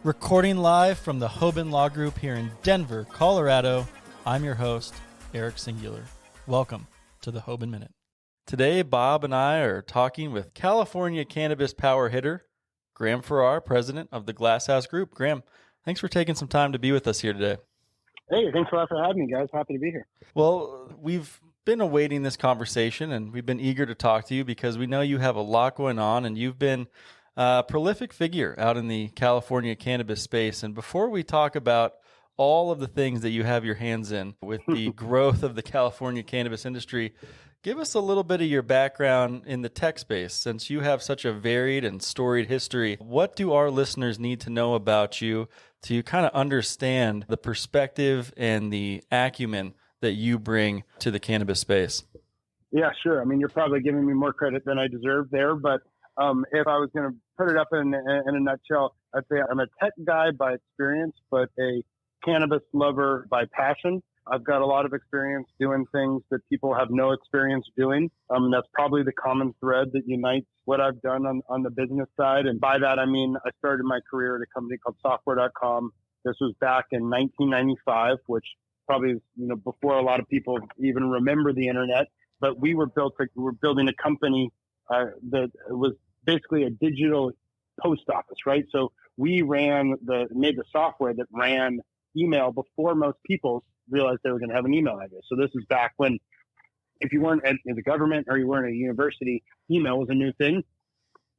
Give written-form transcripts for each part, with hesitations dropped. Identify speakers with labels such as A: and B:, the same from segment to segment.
A: Recording live from the Hoban Law Group here in Denver, Colorado, I'm your host, Eric Singular. Welcome to the Hoban Minute. Today, Bob and I are talking with California cannabis power hitter, Graham Farrar, president of the Glass House Group. Graham, thanks for taking some time to be with us here today.
B: Hey, thanks a lot for having me, guys. Happy to be here.
A: Well, we've been awaiting this conversation, and we've been eager to talk to you because we know you have a lot going on, and you've been a prolific figure out in the California cannabis space. And before we talk about all of the things that you have your hands in with the growth of the California cannabis industry, give us a little bit of your background in the tech space. Since you have such a varied and storied history, what do our listeners need to know about you to kind of understand the perspective and the acumen that you bring to the cannabis space?
B: Yeah, sure. I mean, you're probably giving me more credit than I deserve there, but if I was going to put it up in a nutshell, I'd say I'm a tech guy by experience, but a cannabis lover by passion. I've got a lot of experience doing things that people have no experience doing. That's probably the common thread that unites what I've done on the business side. And by that, I mean, I started my career at a company called Software.com. This was back in 1995, which probably is, before a lot of people even remember the internet. But we were building a company that was basically a digital post office, right? So we made the software that ran email before most people realized they were going to have an email address. So this is back when, if you weren't in the government or you weren't at a university, email was a new thing.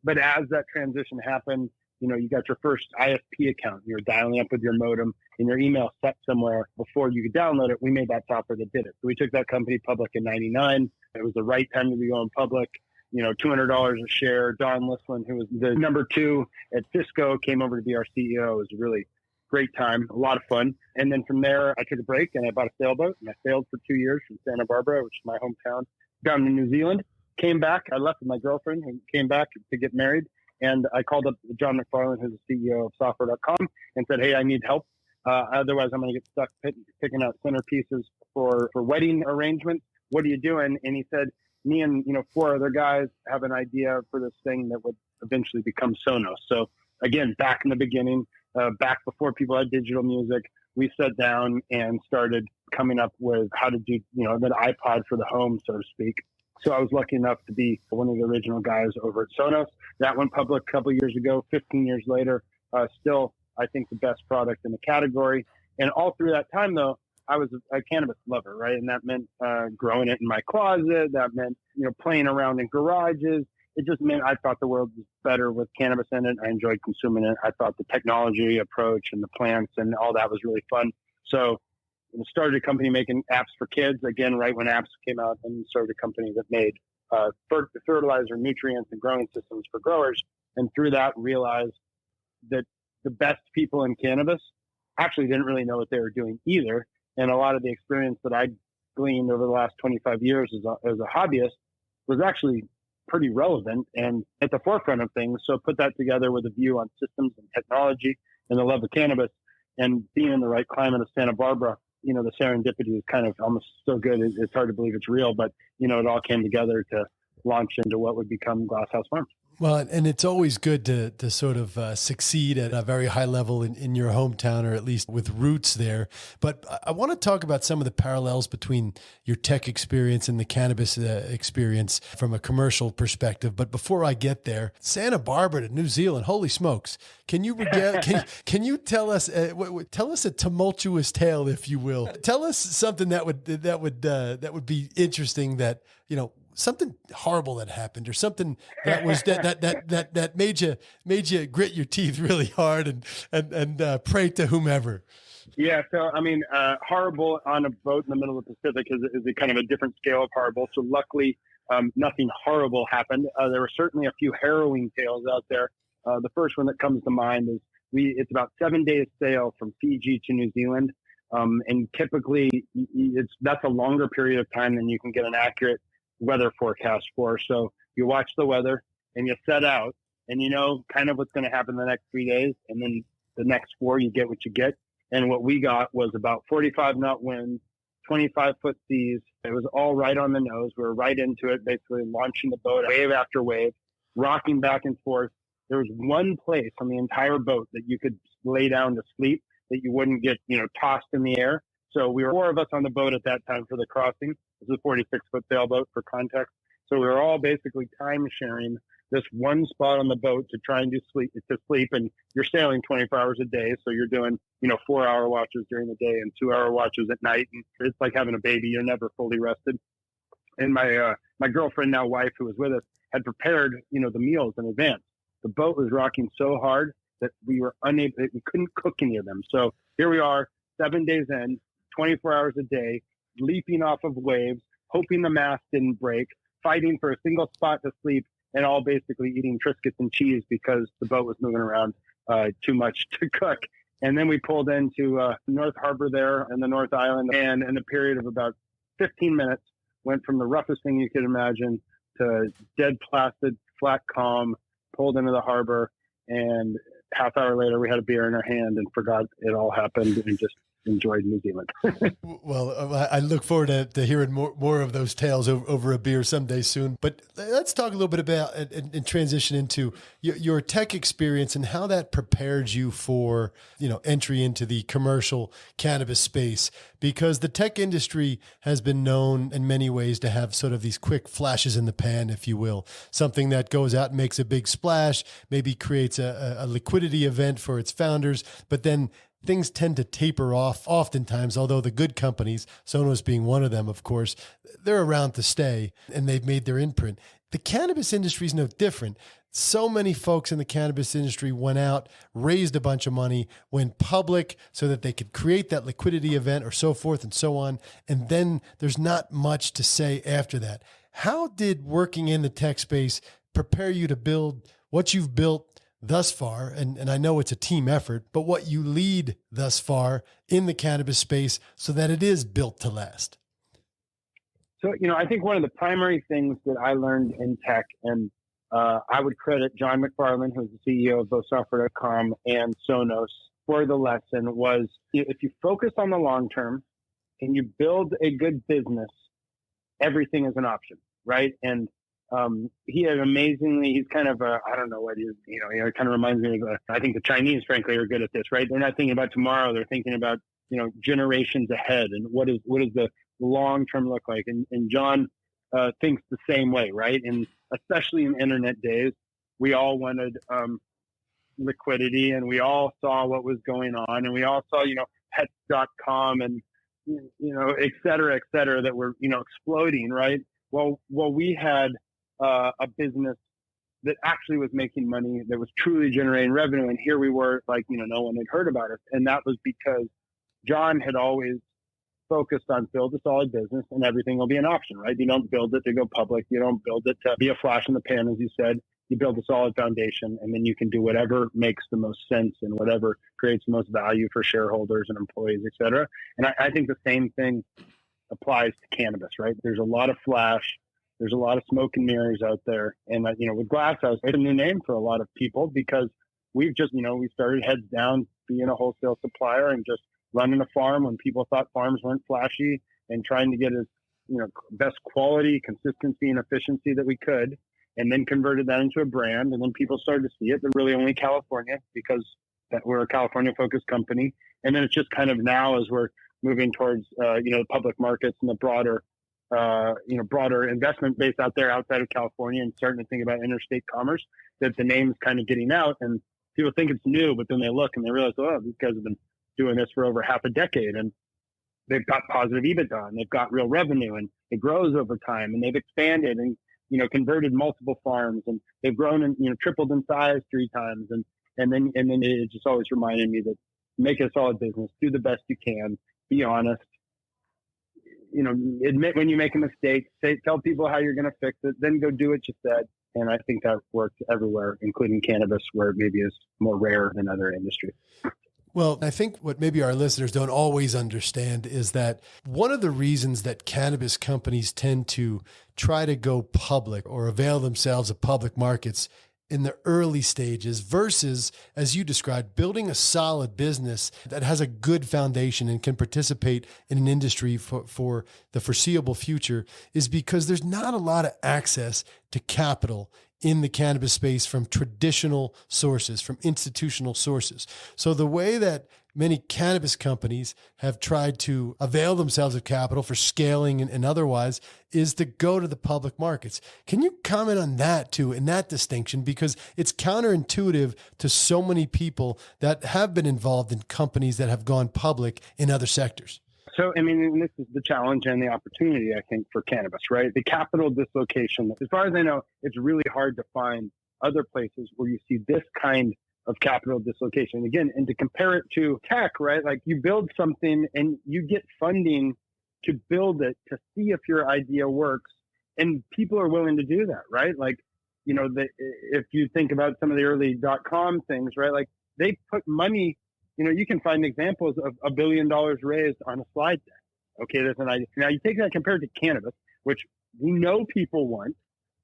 B: But as that transition happened, you got your first ISP account. You're dialing up with your modem and your email set somewhere before you could download it. We made that software that did it. So we took that company public in 99. It was the right time to be going public. $200 a share. Don Lislin, who was the number 2 at Cisco, came over to be our CEO. It was a really great time, a lot of fun. And then from there, I took a break and I bought a sailboat and I sailed for 2 years from Santa Barbara, which is my hometown, down to New Zealand. Came back. I left with my girlfriend and came back to get married. And I called up John McFarland, who's the CEO of Software.com, and said, hey, I need help. Otherwise, I'm going to get stuck picking out centerpieces for wedding arrangements. What are you doing? And he said, me and 4 other guys have an idea for this thing that would eventually become Sonos. So again, back in the beginning, back before people had digital music, we sat down and started coming up with how to do, the iPod for the home, so to speak. So I was lucky enough to be one of the original guys over at Sonos. That went public a couple of years ago. 15 years later, still, I think, the best product in the category. And all through that time, though, I was a cannabis lover, right? And that meant growing it in my closet. That meant, playing around in garages. It just meant I thought the world was better with cannabis in it. I enjoyed consuming it. I thought the technology approach and the plants and all that was really fun. So started a company making apps for kids, again, right when apps came out, and started a company that made fertilizer, nutrients, and growing systems for growers. And through that, realized that the best people in cannabis actually didn't really know what they were doing either. And a lot of the experience that I gleaned over the last 25 years as a hobbyist was actually pretty relevant and at the forefront of things. So put that together with a view on systems and technology and the love of cannabis and being in the right climate of Santa Barbara. The serendipity is kind of almost so good. It's hard to believe it's real, but, it all came together to launch into what would become Glass House Farms.
C: Well, and it's always good to sort of succeed at a very high level in your hometown, or at least with roots there. But I want to talk about some of the parallels between your tech experience and the cannabis experience from a commercial perspective. But before I get there, Santa Barbara to New Zealand, holy smokes! Can you can you tell us a tumultuous tale, if you will? Tell us something that would be interesting, that something horrible that happened, or something that was that made you grit your teeth really hard and pray to whomever.
B: Yeah. So, I mean, horrible on a boat in the middle of the Pacific is a kind of a different scale of horrible. So luckily, nothing horrible happened. There were certainly a few harrowing tales out there. The first one that comes to mind is it's about 7 days sail from Fiji to New Zealand. And typically that's a longer period of time than you can get an accurate weather forecast for. So you watch the weather and you set out and kind of what's going to happen the next 3 days. And then the next 4, you get what you get. And what we got was about 45 knot winds, 25-foot seas. It was all right on the nose. We were right into it, basically launching the boat wave after wave, rocking back and forth. there was one place on the entire boat that you could lay down to sleep that you wouldn't get, tossed in the air. So we were 4 of us on the boat at that time for the crossing. It was a 46-foot sailboat for context. So we were all basically time sharing this one spot on the boat to try and sleep. And you're sailing 24 hours a day. So you're doing, 4-hour watches during the day and 2-hour watches at night. And it's like having a baby. You're never fully rested. And my girlfriend, now wife, who was with us, had prepared, the meals in advance. The boat was rocking so hard that we couldn't cook any of them. So here we are, 7 days in, 24 hours a day, leaping off of waves, hoping the mast didn't break, fighting for a single spot to sleep, and all basically eating Triscuits and cheese because the boat was moving around too much to cook. And then we pulled into North Harbor there in the North Island, and in a period of about 15 minutes, went from the roughest thing you could imagine to dead placid, flat calm, pulled into the harbor, and half hour later we had a beer in our hand and forgot it all happened and just enjoyed New Zealand.
C: Well, I look forward to hearing more of those tales over a beer someday soon. But let's talk a little bit about and transition into your tech experience and how that prepared you for, entry into the commercial cannabis space, because the tech industry has been known in many ways to have sort of these quick flashes in the pan, if you will, something that goes out and makes a big splash, maybe creates a liquidity event for its founders, but then things tend to taper off oftentimes, although the good companies, Sonos being one of them, of course, they're around to stay and they've made their imprint. The cannabis industry is no different. So many folks in the cannabis industry went out, raised a bunch of money, went public so that they could create that liquidity event or so forth and so on. And then there's not much to say after that. How did working in the tech space prepare you to build what you've built thus far, and I know it's a team effort, but what you lead thus far in the cannabis space so that it is built to last?
B: So, I think one of the primary things that I learned in tech, and I would credit John McFarlane, who's the CEO of both Software.com and Sonos, for the lesson was if you focus on the long term and you build a good business, everything is an option, right? And he had he's kind of I don't know what he is, it kind of reminds me of, I think the Chinese, frankly, are good at this, right? They're not thinking about tomorrow. They're thinking about, generations ahead and what does the long-term look like? And John thinks the same way, right? And especially in internet days, we all wanted liquidity and we all saw what was going on and we all saw, pets.com and, et cetera, that were, exploding, right? Well, we had a business that actually was making money, that was truly generating revenue. And here we were like, no one had heard about it. And that was because John had always focused on build a solid business and everything will be an option, right? You don't build it to go public. You don't build it to be a flash in the pan, as you said. You build a solid foundation and then you can do whatever makes the most sense and whatever creates the most value for shareholders and employees, et cetera. And I think the same thing applies to cannabis, right? There's a lot of flash. There's a lot of smoke and mirrors out there. And, with Glass House, it's a new name for a lot of people because we've just, we started heads down being a wholesale supplier and just running a farm when people thought farms weren't flashy and trying to get as, best quality, consistency, and efficiency that we could. And then converted that into a brand. And then people started to see it. They're really only California because we're a California focused company. And then it's just kind of now as we're moving towards, the public markets and the broader investment base out there outside of California and starting to think about interstate commerce, that the name's kind of getting out and people think it's new, but then they look and they realize, oh, these guys have been doing this for over half a decade and they've got positive EBITDA and they've got real revenue and it grows over time and they've expanded and, converted multiple farms and they've grown and, tripled in size 3 times. And then it just always reminded me that make a solid business, do the best you can, be honest, admit when you make a mistake, tell people how you're going to fix it, then go do what you said. And I think that worked everywhere, including cannabis, where it maybe is more rare than other industries.
C: Well, I think what maybe our listeners don't always understand is that one of the reasons that cannabis companies tend to try to go public or avail themselves of public markets in the early stages versus, as you described, building a solid business that has a good foundation and can participate in an industry for the foreseeable future is because there's not a lot of access to capital in the cannabis space from traditional sources, from institutional sources. So the way that many cannabis companies have tried to avail themselves of capital for scaling and otherwise is to go to the public markets. Can you comment on that too, and that distinction? Because it's counterintuitive to so many people that have been involved in companies that have gone public in other sectors.
B: So, I mean, and this is the challenge and the opportunity, I think, for cannabis, right? The capital dislocation. As far as I know, it's really hard to find other places where you see this kind of capital dislocation. Again, and to compare it to tech, right? Like you build something and you get funding to build it to see if your idea works. And people are willing to do that, right? Like, you know, if you think about some of the early .com things, right? Like they put money, you know, you can find examples of $1 billion raised on a slide deck. Okay, there's an idea. Now you take that compared to cannabis, which we know people want.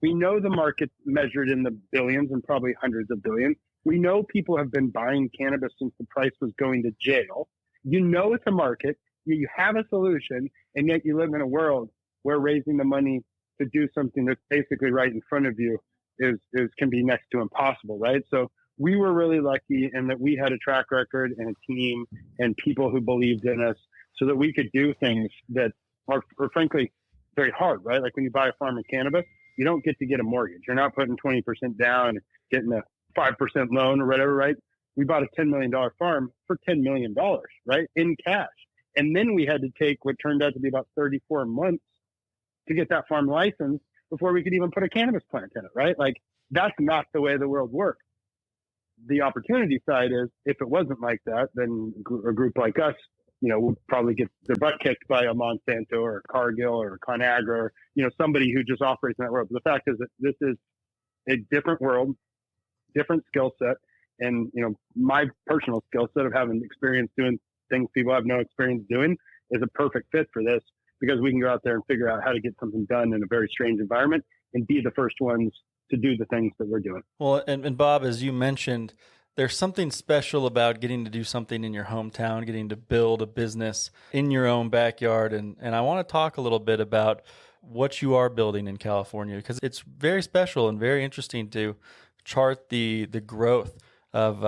B: We know the market's measured in the billions and probably hundreds of billions. We know people have been buying cannabis since the price was going to jail. You know it's a market. You have a solution, and yet you live in a world where raising the money to do something that's basically right in front of you can be next to impossible, right? So we were really lucky in that we had a track record and a team and people who believed in us so that we could do things that are frankly very hard, right? Like when you buy a farm of cannabis, you don't get to get a mortgage. You're not putting 20% down, getting a 5% loan or whatever, right? We bought a $10 million farm for $10 million, right? In cash. And then we had to take what turned out to be about 34 months to get that farm licensed before we could even put a cannabis plant in it, right? Like that's not the way the world works. The opportunity side is if it wasn't like that, then a group like us, you know, would probably get their butt kicked by a Monsanto or a Cargill or a Conagra or, you know, somebody who just operates in that world. But the fact is that this is a different world, different skill set. And, you know, my personal skill set of having experience doing things people have no experience doing is a perfect fit for this because we can go out there and figure out how to get something done in a very strange environment and be the first ones to do the things that we're doing.
A: Well, and Bob, as you mentioned, there's something special about getting to do something in your hometown, getting to build a business in your own backyard. And I want to talk a little bit about what you are building in California, because it's very special and very interesting to chart the growth of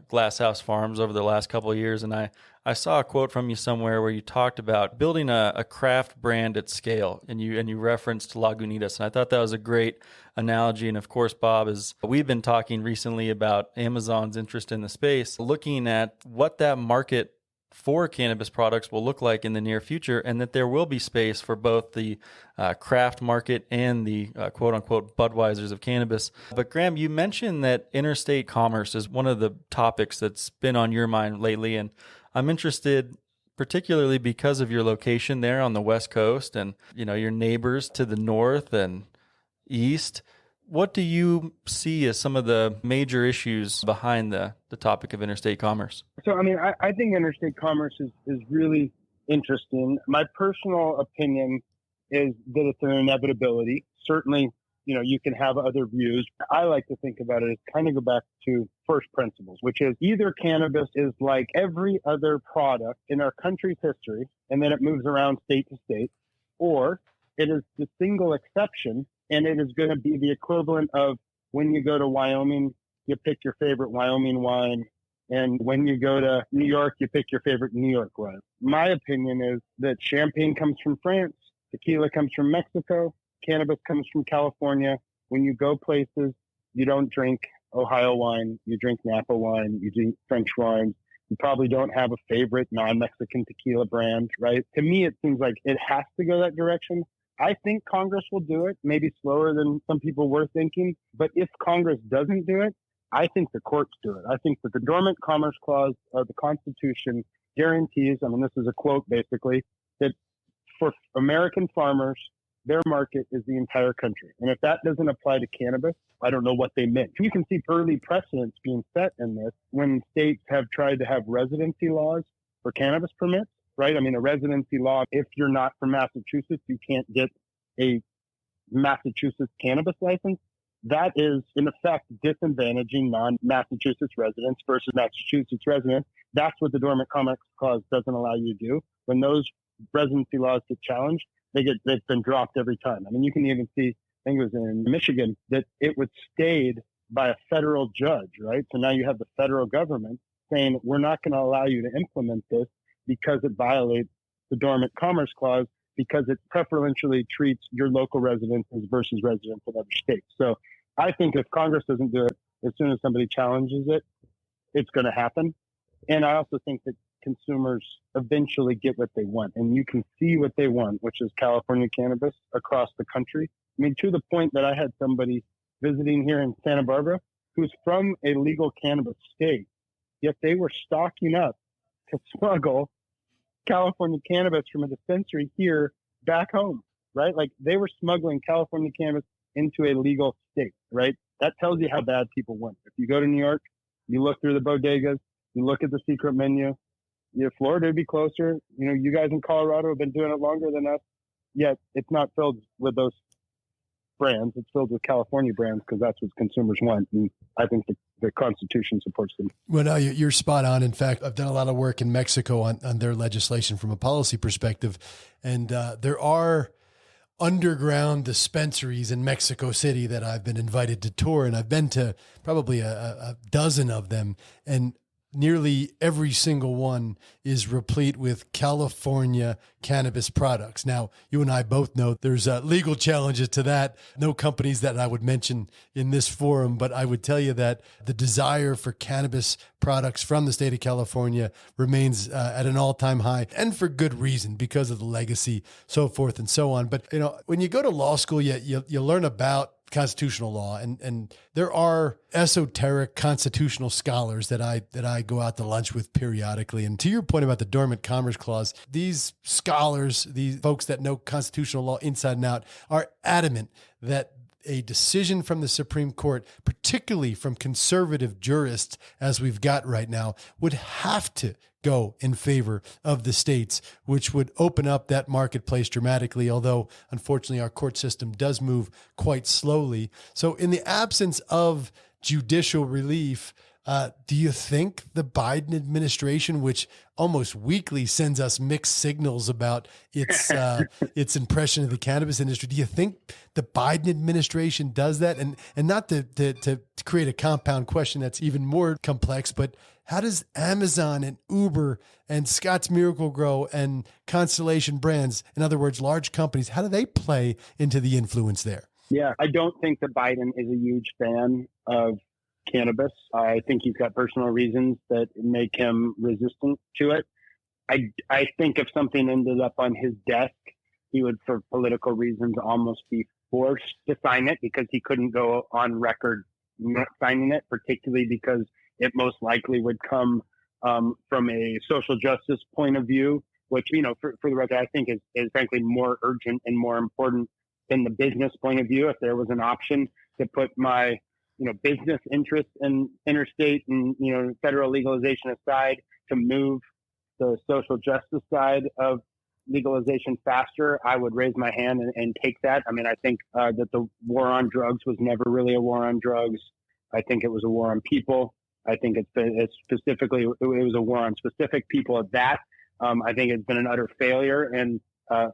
A: Glass House Farms over the last couple of years. And I saw a quote from you somewhere where you talked about building a craft brand at scale, and you referenced Lagunitas, and I thought that was a great analogy. And of course, Bob, we've been talking recently about Amazon's interest in the space, looking at what that market for cannabis products will look like in the near future, and that there will be space for both the craft market and the quote unquote Budweisers of cannabis. But Graham, you mentioned that interstate commerce is one of the topics that's been on your mind lately, and I'm interested particularly because of your location there on the West Coast and, you know, your neighbors to the north and east. What do you see as some of the major issues behind the topic of interstate commerce?
B: So, I mean, I think interstate commerce is really interesting. My personal opinion is that it's an inevitability. Certainly, you know, you can have other views. I like to think about it as kind of go back to first principles, which is either cannabis is like every other product in our country's history, and then it moves around state to state, or it is the single exception, and it is going to be the equivalent of when you go to Wyoming, you pick your favorite Wyoming wine, and when you go to New York, you pick your favorite New York wine. My opinion is that champagne comes from France, tequila comes from Mexico, cannabis comes from California. When you go places, you don't drink Ohio wine, you drink Napa wine, you drink French wines. You probably don't have a favorite non-Mexican tequila brand, right? To me, it seems like it has to go that direction. I think Congress will do it, maybe slower than some people were thinking. But if Congress doesn't do it, I think the courts do it. I think that the Dormant Commerce Clause of the Constitution guarantees, I mean, this is a quote basically, that for American farmers, their market is the entire country. And if that doesn't apply to cannabis, I don't know what they meant. You can see early precedents being set in this when states have tried to have residency laws for cannabis permits, right? I mean, a residency law, if you're not from Massachusetts, you can't get a Massachusetts cannabis license. That is, in effect, disadvantaging non-Massachusetts residents versus Massachusetts residents. That's what the Dormant Commerce Clause doesn't allow you to do. When those residency laws get challenged, they've been dropped every time. I mean, you can even see think it was in Michigan, that it was stayed by a federal judge, right? So now you have the federal government saying, we're not going to allow you to implement this because it violates the Dormant Commerce Clause, because it preferentially treats your local residents versus residents of other states. So I think if Congress doesn't do it, as soon as somebody challenges it, it's going to happen. And I also think that consumers eventually get what they want, and you can see what they want, which is California cannabis across the country. I mean, to the point that I had somebody visiting here in Santa Barbara who's from a legal cannabis state, yet they were stocking up to smuggle California cannabis from a dispensary here back home, right? Like they were smuggling California cannabis into a legal state, right? That tells you how bad people want. If you go to New York, you look through the bodegas, you look at the secret menu, Florida would be closer. You guys in Colorado have been doing it longer than us, yet it's not filled with those brands. It's filled with California brands because that's what consumers want. And I think the Constitution supports them.
C: Well, no, you're spot on. In fact, I've done a lot of work in Mexico on their legislation from a policy perspective. And there are underground dispensaries in Mexico City that I've been invited to tour. And I've been to probably a dozen of them. And nearly every single one is replete with California cannabis products. Now, you and I both know there's legal challenges to that. No companies that I would mention in this forum, but I would tell you that the desire for cannabis products from the state of California remains at an all-time high, and for good reason, because of the legacy, so forth and so on. But, when you go to law school, you learn about constitutional law, and there are esoteric constitutional scholars that I go out to lunch with periodically. And to your point about the Dormant Commerce Clause, these scholars, these folks that know constitutional law inside and out, are adamant that a decision from the Supreme Court, particularly from conservative jurists as we've got right now, would have to go in favor of the states, which would open up that marketplace dramatically, although unfortunately our court system does move quite slowly. So in the absence of judicial relief, do you think the Biden administration, which almost weekly sends us mixed signals about its impression of the cannabis industry, do you think the Biden administration does that? And not to create a compound question that's even more complex, but how does Amazon and Uber and Scotts Miracle-Gro and Constellation Brands, in other words, large companies, how do they play into the influence there?
B: Yeah, I don't think that Biden is a huge fan of cannabis. I think he's got personal reasons that make him resistant to it. I think if something ended up on his desk, he would, for political reasons, almost be forced to sign it because he couldn't go on record not signing it, particularly because it most likely would come from a social justice point of view, which, for the record, I think is frankly more urgent and more important than the business point of view. If there was an option to put my business interests in interstate and, federal legalization aside to move the social justice side of legalization faster, I would raise my hand and take that. I mean, I think that the war on drugs was never really a war on drugs. I think it was a war on people. I think it's specifically, it was a war on specific people at that. I think it's been an utter failure and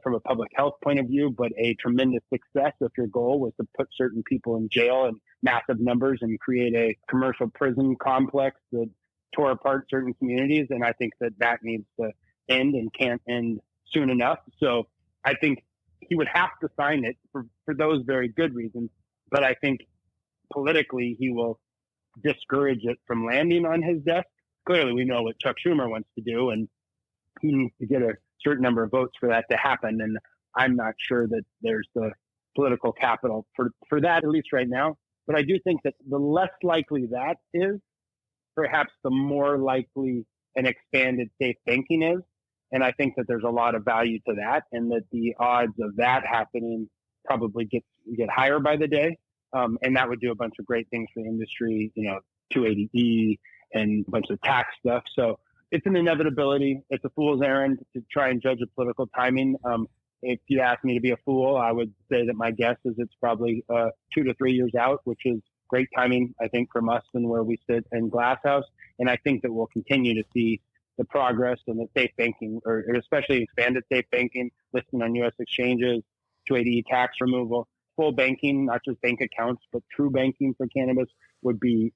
B: from a public health point of view, but a tremendous success if your goal was to put certain people in jail in massive numbers and create a commercial prison complex that tore apart certain communities. And I think that needs to end and can't end soon enough. So I think he would have to sign it for those very good reasons. But I think politically he will discourage it from landing on his desk. Clearly, we know what Chuck Schumer wants to do, and he needs to get a certain number of votes for that to happen. And I'm not sure that there's the political capital for that, at least right now. But I do think that the less likely that is, perhaps the more likely an expanded safe banking is. And I think that there's a lot of value to that, and that the odds of that happening probably get higher by the day. And that would do a bunch of great things for the industry, 280E and a bunch of tax stuff. So it's an inevitability. It's a fool's errand to try and judge a political timing. If you ask me to be a fool, I would say that my guess is it's probably 2 to 3 years out, which is great timing, I think, from us and where we sit in Glasshouse. And I think that we'll continue to see the progress in the safe banking, or especially expanded safe banking, listing on U.S. exchanges, 280E tax removal. full banking, not just bank accounts, but true banking for cannabis would be,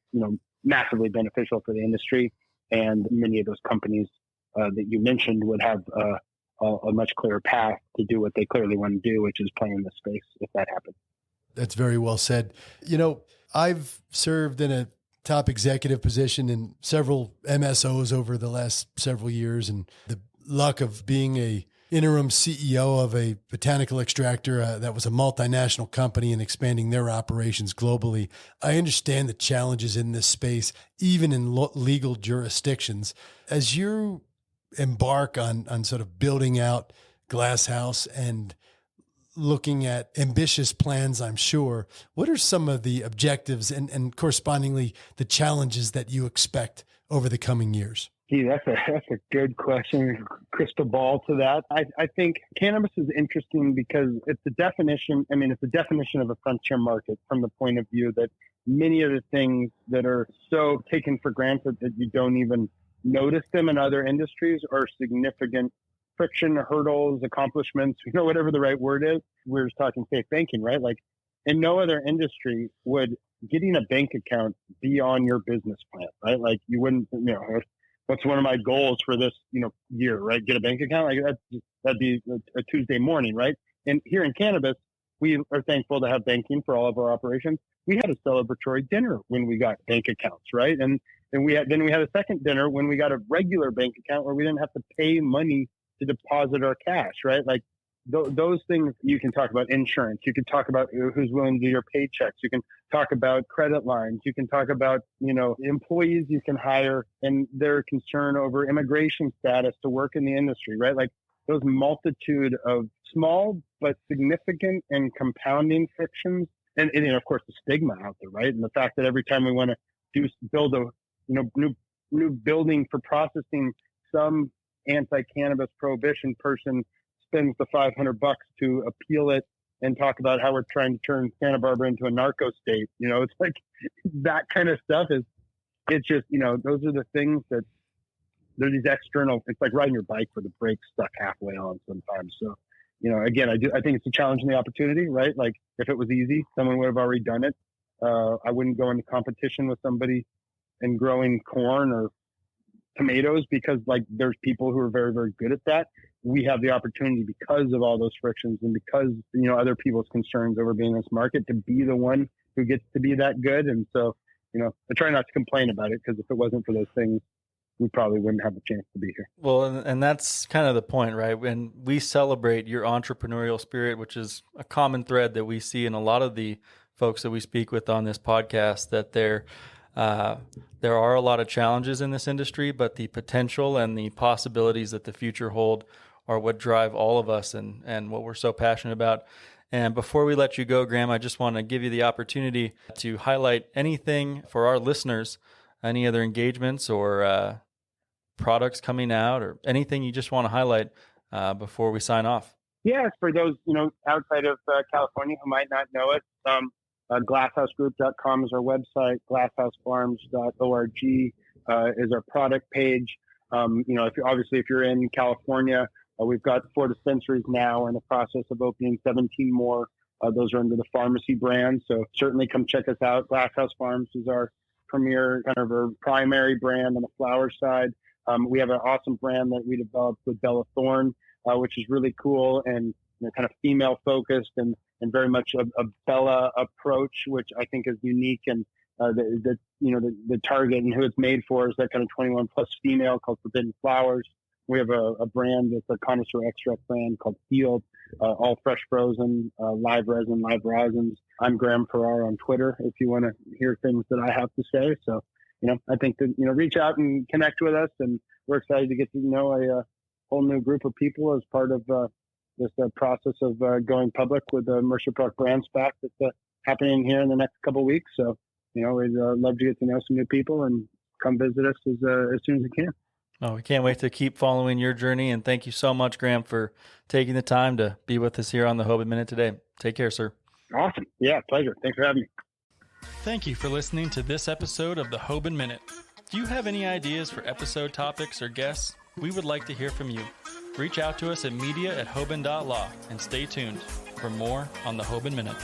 B: massively beneficial for the industry. And many of those companies that you mentioned would have a much clearer path to do what they clearly want to do, which is play in the space if that happens.
C: That's very well said. I've served in a top executive position in several MSOs over the last several years, and the luck of being a interim CEO of a botanical extractor that was a multinational company and expanding their operations globally. I understand the challenges in this space, even in legal jurisdictions. As you embark on sort of building out Glass House and looking at ambitious plans, I'm sure, what are some of the objectives and correspondingly the challenges that you expect over the coming years?
B: Gee, that's a good question. Crystal ball to that. I think cannabis is interesting because it's the definition. It's the definition of a frontier market from the point of view that many of the things that are so taken for granted that you don't even notice them in other industries are significant friction, hurdles, accomplishments, whatever the right word is. We're just talking safe banking, right? Like in no other industry would getting a bank account be on your business plan, right? Like you wouldn't, what's one of my goals for this, year, right? Get a bank account. Like that'd be a Tuesday morning, right? And here in cannabis, we are thankful to have banking for all of our operations. We had a celebratory dinner when we got bank accounts, right? And we had a second dinner when we got a regular bank account where we didn't have to pay money to deposit our cash, right? Like those things. You can talk about insurance. You can talk about who's willing to do your paychecks. You can talk about credit lines. You can talk about, employees you can hire and their concern over immigration status to work in the industry, right? Like those multitude of small but significant and compounding frictions. And of course the stigma out there, right? And the fact that every time we want to build a, new building for processing, some anti-cannabis prohibition person spends the $500 to appeal it and talk about how we're trying to turn Santa Barbara into a narco state. It's like that kind of stuff it's just, those are the things that they're these external, it's like riding your bike with the brakes stuck halfway on sometimes. So, again, I think it's a challenge and the opportunity, right? Like if it was easy, someone would have already done it. I wouldn't go into competition with somebody in growing corn or tomatoes because like there's people who are very, very good at that. We have the opportunity because of all those frictions and because, other people's concerns over being in this market to be the one who gets to be that good. And so, I try not to complain about it because if it wasn't for those things, we probably wouldn't have a chance to be here.
A: Well, and that's kind of the point, right? When we celebrate your entrepreneurial spirit, which is a common thread that we see in a lot of the folks that we speak with on this podcast, that there are a lot of challenges in this industry, but the potential and the possibilities that the future hold are what drive all of us and what we're so passionate about. And before we let you go, Graham, I just want to give you the opportunity to highlight anything for our listeners, any other engagements or products coming out or anything you just want to highlight before we sign off.
B: Yeah, for those, outside of California who might not know it, glasshousegroup.com is our website. Glasshousefarms.org is our product page. If you're in California, we've got 4 dispensaries now in the process of opening 17 more. Those are under the pharmacy brand. So certainly come check us out. Glass House Farms is our premier, kind of our primary brand on the flower side. We have an awesome brand that we developed with Bella Thorne, which is really cool and kind of female focused and very much a Bella approach, which I think is unique. And the target and who it's made for is that kind of 21 plus female called Forbidden Flowers. We have a brand that's a connoisseur extract brand called Field, all fresh frozen, live resin, live rosins. I'm Graham Farrar on Twitter if you want to hear things that I have to say. So, I think that, reach out and connect with us. And we're excited to get to know a whole new group of people as part of this process of going public with the Mercer Park brand SPAC that's happening here in the next couple of weeks. So, we'd love to get to know some new people and come visit us as soon as you can.
A: Oh, we can't wait to keep following your journey. And thank you so much, Graham, for taking the time to be with us here on the Hoban Minute today. Take care, sir.
B: Awesome. Yeah, pleasure. Thanks for having me.
A: Thank you for listening to this episode of the Hoban Minute. Do you have any ideas for episode topics or guests? We would like to hear from you. Reach out to us at media@hoban.law and stay tuned for more on the Hoban Minute.